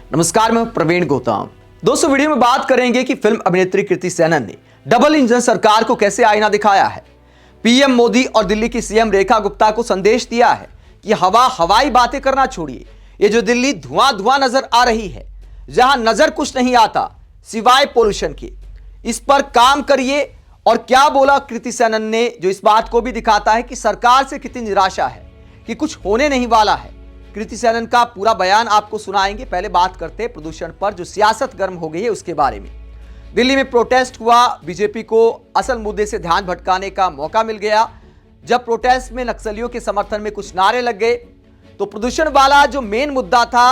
नमस्कार, मैं प्रवीण गौतम। दोस्तों, वीडियो में बात करेंगे कि फिल्म अभिनेत्री कृति सेनन ने डबल इंजन सरकार को कैसे आईना दिखाया है। पीएम मोदी और दिल्ली की सीएम रेखा गुप्ता को संदेश दिया है कि हवाई बातें करना छोड़िए। ये जो दिल्ली धुआं धुआं नजर आ रही है, जहां नजर कुछ नहीं आता सिवाय पोल्यूशन के, इस पर काम करिए। और क्या बोला कृति सेनन ने, जो इस बात को भी दिखाता है कि सरकार से कितनी निराशा है कि कुछ होने नहीं वाला है। कृति सेनन का पूरा बयान आपको सुनाएंगे। पहले बात करते हैं प्रदूषण पर, जो सियासत गर्म हो गई है उसके बारे में। दिल्ली में प्रोटेस्ट हुआ, बीजेपी को असल मुद्दे से ध्यान भटकाने का मौका मिल गया। जब प्रोटेस्ट में नक्सलियों के समर्थन में कुछ नारे लग गए, तो प्रदूषण वाला जो मेन मुद्दा था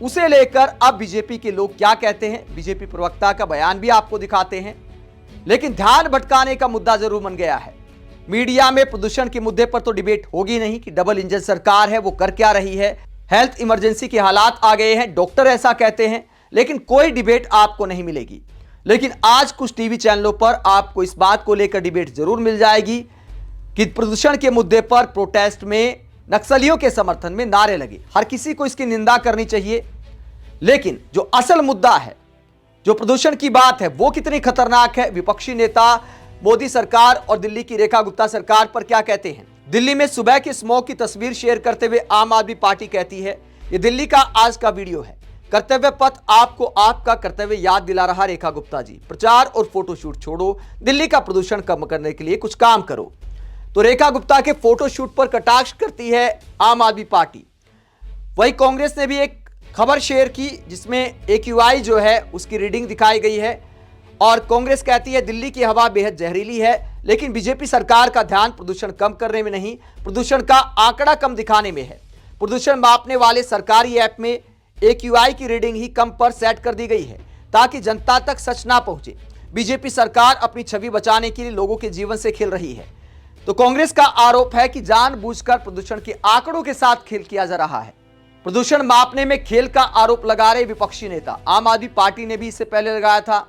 उसे लेकर अब बीजेपी के लोग क्या कहते हैं, बीजेपी प्रवक्ता का बयान भी आपको दिखाते हैं। लेकिन ध्यान भटकाने का मुद्दा जरूर बन गया है। मीडिया में प्रदूषण के मुद्दे पर तो डिबेट होगी नहीं कि डबल इंजन सरकार है वो कर क्या रही है। हेल्थ इमरजेंसी के हालात आ गए हैं, डॉक्टर ऐसा कहते हैं, लेकिन कोई डिबेट आपको नहीं मिलेगी। लेकिन आज कुछ टीवी चैनलों पर आपको इस बात को लेकर डिबेट जरूर मिल जाएगी कि प्रदूषण के मुद्दे पर प्रोटेस्ट में नक्सलियों के समर्थन में नारे लगे। हर किसी को इसकी निंदा करनी चाहिए, लेकिन जो असल मुद्दा है, जो प्रदूषण की बात है, वो कितनी खतरनाक है। विपक्षी नेता मोदी सरकार और दिल्ली की रेखा गुप्ता सरकार पर क्या कहते हैं। दिल्ली में सुबह की स्मोक की तस्वीर शेयर करते हुए आम आदमी पार्टी कहती है, ये दिल्ली का आज का वीडियो है। कर्तव्य पथ आपको आपका कर्तव्य याद दिला रहा रेखा गुप्ता जी। प्रचार और फोटोशूट छोड़ो, दिल्ली का प्रदूषण कम करने के लिए कुछ काम करो। तो रेखा गुप्ता के फोटोशूट पर कटाक्ष करती है आम आदमी पार्टी। वही कांग्रेस ने भी एक खबर शेयर की जिसमें AQI जो है उसकी रीडिंग दिखाई गई है, और कांग्रेस कहती है दिल्ली की हवा बेहद जहरीली है। लेकिन बीजेपी सरकार का ध्यान प्रदूषण कम करने में नहीं, प्रदूषण का आंकड़ा कम दिखाने में है। प्रदूषण मापने वाले सरकारी ऐप में AQI की रीडिंग ही कम पर सेट कर दी गई है ताकि जनता तक सच ना पहुंचे। बीजेपी सरकार अपनी छवि बचाने के लिए लोगों के जीवन से खेल रही है। तो कांग्रेस का आरोप है कि जानबूझकर प्रदूषण के आंकड़ों के साथ खेल किया जा रहा है। प्रदूषण मापने में खेल का आरोप लगा रहे विपक्षी नेता। आम आदमी पार्टी ने भी इससे पहले लगाया था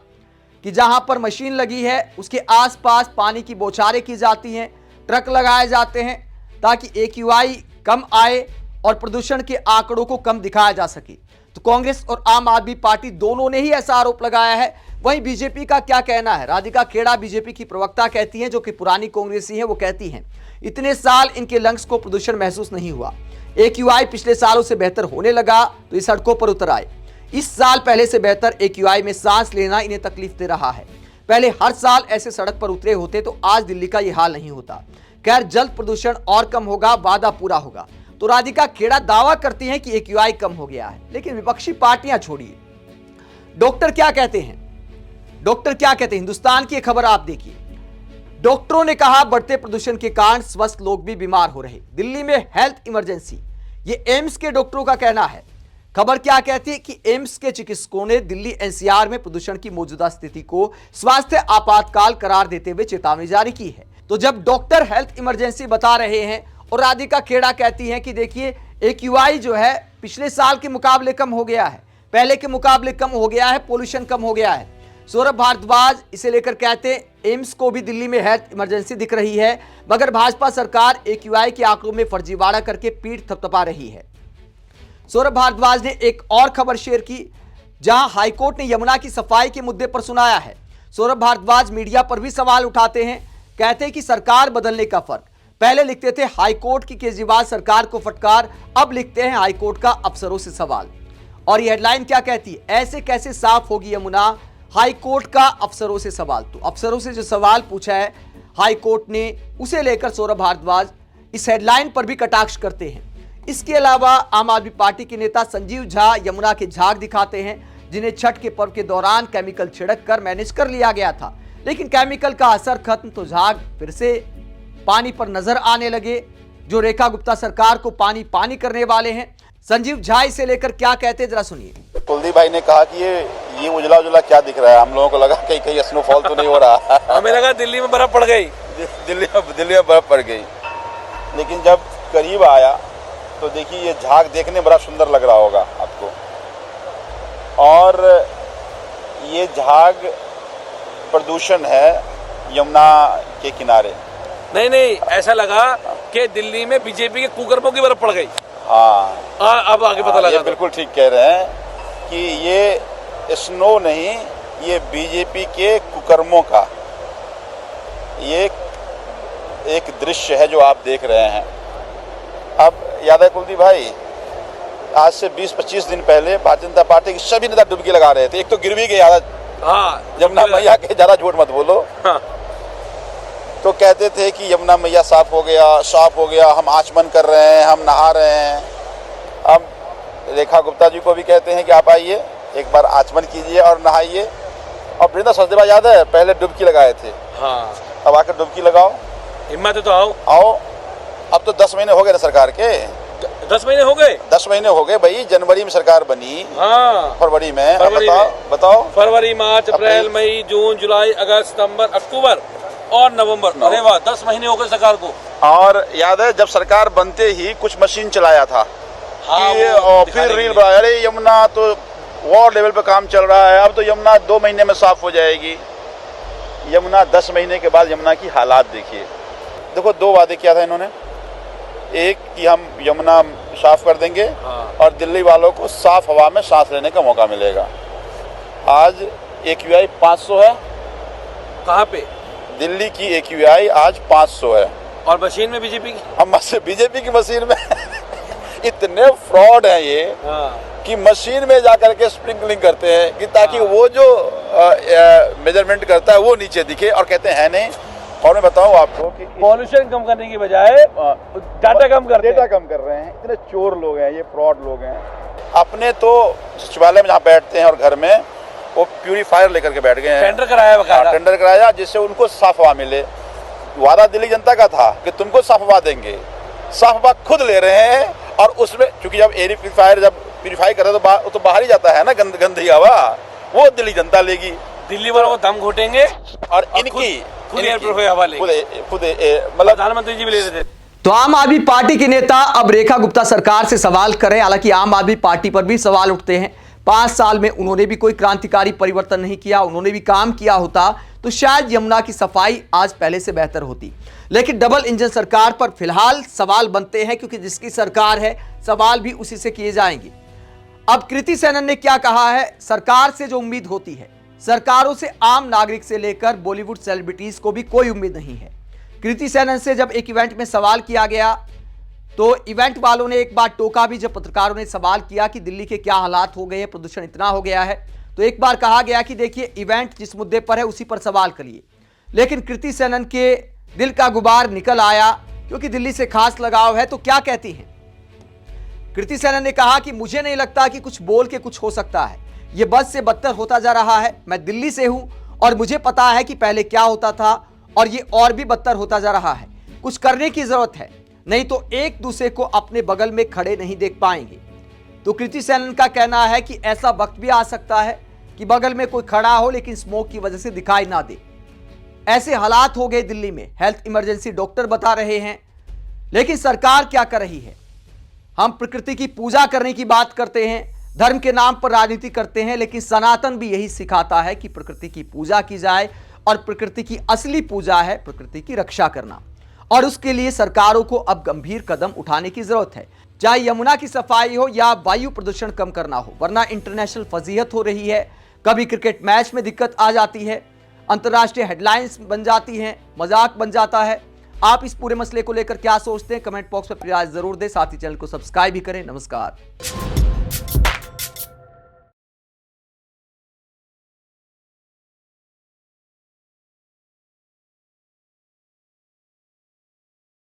कि जहां पर मशीन लगी है उसके आसपास पानी की बौछारें की जाती हैं, ट्रक लगाए जाते हैं ताकि AQI कम आए और प्रदूषण के आंकड़ों को कम दिखाया जा सके। तो कांग्रेस और आम आदमी पार्टी दोनों ने ही ऐसा आरोप लगाया है। वहीं बीजेपी का क्या कहना है। राधिका खेड़ा बीजेपी की प्रवक्ता कहती हैं, जो कि पुरानी कांग्रेसी हैं, वो कहती हैं इतने साल इनके लंग्स को प्रदूषण महसूस नहीं हुआ। AQI पिछले सालों से बेहतर होने लगा तो ये सड़कों पर उतर आए। इस साल पहले से बेहतर AQI में सांस लेना इन्हें तकलीफ दे रहा है। पहले हर साल ऐसे सड़क पर उतरे होते तो आज दिल्ली का यह हाल नहीं होता। खैर, जल्द प्रदूषण और कम होगा, वादा पूरा होगा। तो राधिका खेड़ा दावा करती हैं कि AQI कम हो गया है। लेकिन विपक्षी पार्टियां छोड़िए, डॉक्टर क्या कहते हैं। डॉक्टर क्या कहते हैं, हिंदुस्तान की खबर आप देखिए। डॉक्टरों ने कहा बढ़ते प्रदूषण के कारण स्वस्थ लोग भी बीमार हो रहे, दिल्ली में हेल्थ इमरजेंसी। ये एम्स के डॉक्टरों का कहना है। खबर क्या कहती है कि एम्स के चिकित्सकों ने दिल्ली NCR में प्रदूषण की मौजूदा स्थिति को स्वास्थ्य आपातकाल करार देते हुए चेतावनी जारी की है। तो जब डॉक्टर हेल्थ इमरजेंसी बता रहे हैं और राधिका खेड़ा कहती हैं कि देखिए AQI जो है पिछले साल के मुकाबले कम हो गया है, पहले के मुकाबले कम हो गया है, पोल्यूशन कम हो गया है। सौरभ भारद्वाज इसे लेकर कहते हैं एम्स को भी दिल्ली में हेल्थ इमरजेंसी दिख रही है, मगर भाजपा सरकार AQI के आंकड़ों में फर्जीवाड़ा करके पीठ थपथपा रही है। सौरभ भारद्वाज ने एक और खबर शेयर की, जहां हाईकोर्ट ने यमुना की सफाई के मुद्दे पर सुनाया है। सौरभ भारद्वाज मीडिया पर भी सवाल उठाते हैं, कहते हैं कि सरकार बदलने का फर्क। पहले लिखते थे हाईकोर्ट की केजरीवाल सरकार को फटकार, अब लिखते हैं हाईकोर्ट का अफसरों से सवाल। और ये हेडलाइन क्या कहती है, ऐसे कैसे साफ होगी यमुना, हाईकोर्ट का अफसरों से सवाल। तो अफसरों से जो सवाल पूछा है हाईकोर्ट ने, उसे लेकर सौरभ भारद्वाज इस हेडलाइन पर भी कटाक्ष करते हैं। इसके अलावा आम आदमी पार्टी के नेता संजीव झा यमुना के झाग दिखाते हैं, जिन्हें छठ के पर्व के दौरान केमिकल छिड़क कर मैनेज कर लिया गया था, लेकिन केमिकल का असर खत्म तो झाग फिर से पानी पर नजर आने लगे, जो रेखा गुप्ता सरकार को पानी पानी करने वाले हैं। संजीव झा इसे लेकर क्या कहते हैं, जरा सुनिए। कुलदीप भाई ने कहा कि ये उजला उजला क्या दिख रहा है, हम लोगों को लगा कहीं कहीं स्नोफॉल तो नहीं हो रहा। हमें लगा दिल्ली में बर्फ पड़ गई, दिल्ली में बर्फ पड़ गई। लेकिन जब करीब आया तो देखिए ये झाग देखने बड़ा सुंदर लग रहा होगा आपको, और ये झाग प्रदूषण है यमुना के किनारे। नहीं, ऐसा लगा कि दिल्ली में बीजेपी के कुकर्मों की बर्फ पड़ गई। हाँ, अब आगे पता लगा। बिल्कुल ठीक कह रहे हैं कि स्नो नहीं, ये बीजेपी के कुकर्मों का ये एक दृश्य है जो आप देख रहे हैं। अब याद है कुलदीप भाई, आज से 20-25 दिन पहले भारतीय जनता पार्टी के सभी नेता डुबकी लगा रहे थे। एक तो गिर भी गए, हाँ, यमुना मैया के, ज्यादा झूठ मत बोलो। हाँ। तो कहते थे कि यमुना मैया साफ हो गया, हम आचमन कर रहे हैं, हम नहा रहे हैं। अब रेखा गुप्ता जी को भी कहते हैं कि आप आइए, एक बार आचमन कीजिए और नहाइए। और वृंदा सचदेवा याद है, पहले डुबकी लगाए थे, हाँ, अब आकर डुबकी लगाओ, हिम्मत है तो आओ। अब तो 10 महीने हो गए ना सरकार के। 10 महीने हो गए? 10 महीने हो गए भाई, जनवरी में सरकार बनी, हाँ, फरवरी में। फरवरी बताओ। फरवरी, मार्च, अप्रैल, मई, जून, जुलाई, अगस्त, सितंबर, अक्टूबर और नवंबर। अरे वाह, 10 महीने हो गए सरकार को। और याद है जब सरकार बनते ही कुछ मशीन चलाया था, हाँ, कि वो फिर रील बनाया, अरे यमुना तो वार्ड लेवल पे काम चल रहा है, अब तो यमुना 2 महीने में साफ हो जाएगी। यमुना 10 महीने के बाद यमुना की हालात देखिए। देखो, 2 वादे किया था इन्होंने, एक कि हम यमुना साफ कर देंगे, हाँ, और दिल्ली वालों को साफ हवा में सांस लेने का मौका मिलेगा। आज AQI 500 है। कहाँ पे? दिल्ली की AQI आज 500 है। और मशीन में बीजेपी की, हम बीजेपी की मशीन में इतने फ्रॉड हैं ये, हाँ, कि मशीन में जाकर के स्प्रिंकलिंग करते हैं कि ताकि वो जो मेजरमेंट करता है वो नीचे दिखे, और कहते हैं नहीं। और मैं बताऊं आपको कि पॉल्यूशन कम करने की बजाय डाटा कम कर रहे हैं। इतने चोर लोग हैं ये, फ्रॉड लोग हैं। अपने तो सचिवालय में जहाँ बैठते हैं और घर में, वो प्यूरीफायर लेकर के बैठ गए हैं। टेंडर कराया बकायदा। टेंडर कराया जिससे उनको साफ हवा मिले। वादा दिल्ली जनता का था कि तुमको साफ हवा देंगे, साफ हवा खुद ले रहे हैं। और उसमें चूंकि जब एयर प्यूरीफायर जब प्यूरीफाई करे तो बाहर ही जाता है ना गंदी हवा, वो दिल्ली जनता लेगी। दिल्ली वालों को दम घोटेंगे और इनकी खुद एयर प्यूरीफायर हवा लेंगे। खुद मतलब प्रधानमंत्री जी भी ले रहे थे। तो आम आदमी पार्टी के नेता अब रेखा गुप्ता सरकार से सवाल कर रहे हैं। हालांकि आम आदमी पार्टी पर भी सवाल उठते हैं। 5 साल में उन्होंने भी कोई क्रांतिकारी परिवर्तन नहीं किया। उन्होंने भी काम किया होता तो शायद यमुना की सफाई आज पहले से बेहतर होती। लेकिन डबल इंजन सरकार पर फिलहाल सवाल बनते हैं, क्योंकि जिसकी सरकार है सवाल भी उसी से किए जाएंगे। अब कृति सेनन ने क्या कहा है? सरकार से जो उम्मीद होती है, सरकारों से आम नागरिक से लेकर बॉलीवुड सेलिब्रिटीज को भी कोई उम्मीद नहीं है। कृति सेनन से जब एक इवेंट में सवाल किया गया तो इवेंट वालों ने एक बार टोका भी। जब पत्रकारों ने सवाल किया कि दिल्ली के क्या हालात हो गए हैं, प्रदूषण इतना हो गया है, तो एक बार कहा गया कि देखिए इवेंट जिस मुद्दे पर है उसी पर सवाल करिए। लेकिन कृति सेनन के दिल का गुबार निकल आया, क्योंकि दिल्ली से खास लगाव है। तो क्या कहती हैं कृति सेनन ने? कहा कि मुझे नहीं लगता कि कुछ बोल के कुछ हो सकता है, यह बद से बदतर होता जा रहा है। मैं दिल्ली से हूं और मुझे पता है कि पहले क्या होता था, और ये और भी बदतर होता जा रहा है। कुछ करने की जरूरत है, नहीं तो एक दूसरे को अपने बगल में खड़े नहीं देख पाएंगे। तो कृति सेनन का कहना है कि ऐसा वक्त भी आ सकता है कि बगल में कोई खड़ा हो लेकिन स्मोक की वजह से दिखाई ना दे। ऐसे हालात हो गए दिल्ली में। हेल्थ इमरजेंसी डॉक्टर बता रहे हैं, लेकिन सरकार क्या कर रही है? हम प्रकृति की पूजा करने की बात करते हैं, धर्म के नाम पर राजनीति करते हैं, लेकिन सनातन भी यही सिखाता है कि प्रकृति की पूजा की जाए, और प्रकृति की असली पूजा है प्रकृति की रक्षा करना। और उसके लिए सरकारों को अब गंभीर कदम उठाने की जरूरत है, चाहे यमुना की सफाई हो या वायु प्रदूषण कम करना हो, वरना इंटरनेशनल फजीहत हो रही है। कभी क्रिकेट मैच में दिक्कत आ जाती है, अंतर्राष्ट्रीय हेडलाइंस बन जाती हैं, मजाक बन जाता है। आप इस पूरे मसले को लेकर क्या सोचते हैं? कमेंट बॉक्स में अपनी राय जरूर दें। साथ ही चैनल को सब्सक्राइब भी करें। नमस्कार।